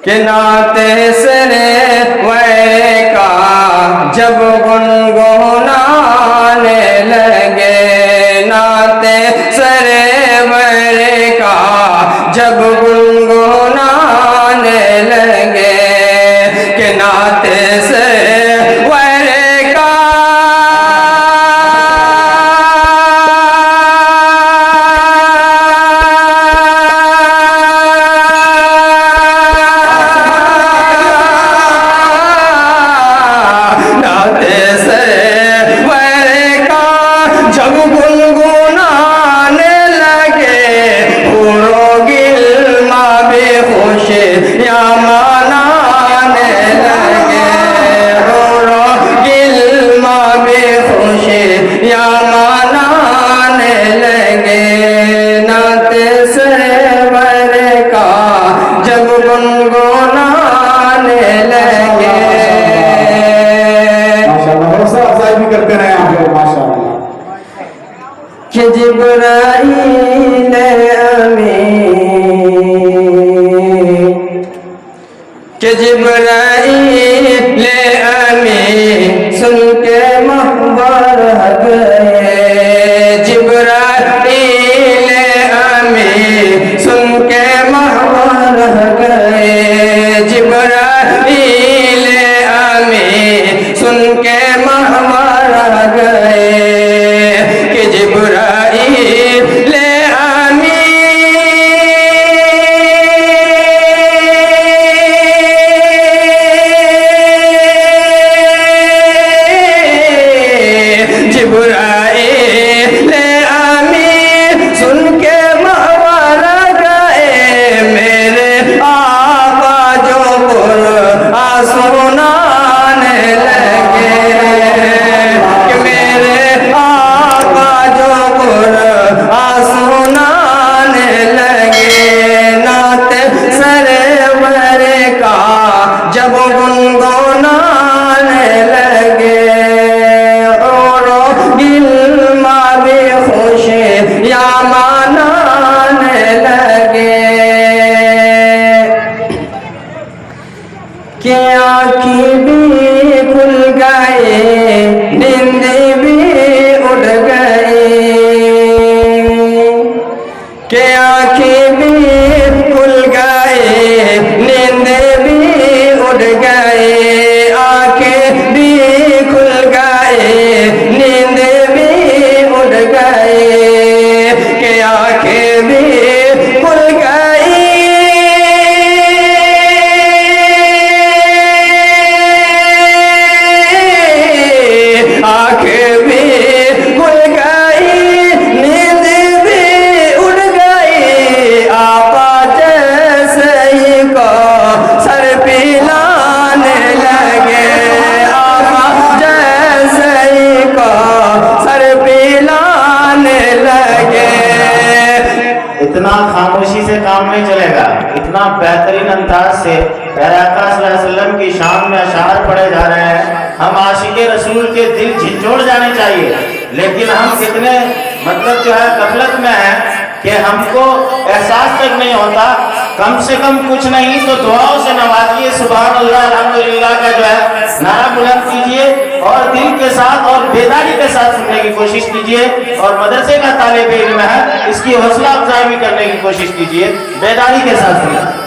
کہ نعت سرور کا جب گنگنانے لگے، نعت سرور کا جب گنگنانے لگے، کہ نعت سرور کا کہ جبرائیل امین، کہ جبرائیل امین سن کے محبر گئے، جبرائیل امین سن کے محبر گئے، جبرائیل امین سن کے محبر گئے، کہ جبرائیل امین، جبرائیل امین سن کے محور گئے، میرے آقا جو قرآن سنانے لگے، کہ میرے آقا جو قرآن سنانے لگے، نعت سرور کا جب گنگنانے لگے، اور گلما بھی خوشیاں منانے لگے، کہ آنکھیں بھی کھل گئی، نیند بھی اڑ گئی، کہ آنکھیں بھی کھل گئی، نیند بھی اڑ گئی، آنکھیں بھی کھل گئی، نیند بھی اڑ گئی، کہ آنکھیں بھی کھل گئی، آنکھیں بھی کھل گئی، نیند بھی اڑ گئی، آقا جیسے ہی کو سر پلانے لگے، آقا جیسے ہی کو سر پلانے لگے۔ اتنا خاموشی سے کام نہیں چلے گا، اتنا بہترین انداز سے پیارے آقا صلی اللہ علیہ وسلم کی شان میں اشعار پڑھے جا رہے ہیں۔ ہم عاشق رسول کے دل جھنجھوڑ جانے چاہیے، لیکن ہم کتنے مطلب جو ہے غفلت میں ہیں کہ ہم کو احساس تک نہیں ہوتا۔ کم سے کم کچھ نہیں تو دعاؤں سے نوازیے، سبحان اللہ الحمدللہ کا جو ہے نعرہ بلند کیجئے، اور دل کے ساتھ اور بیداری کے ساتھ سننے کی کوشش کیجئے، اور مدرسے کا طالب علم ہے اس کی حوصلہ افزائی بھی کرنے کی کوشش کیجئے، بیداری کے ساتھ سنیں۔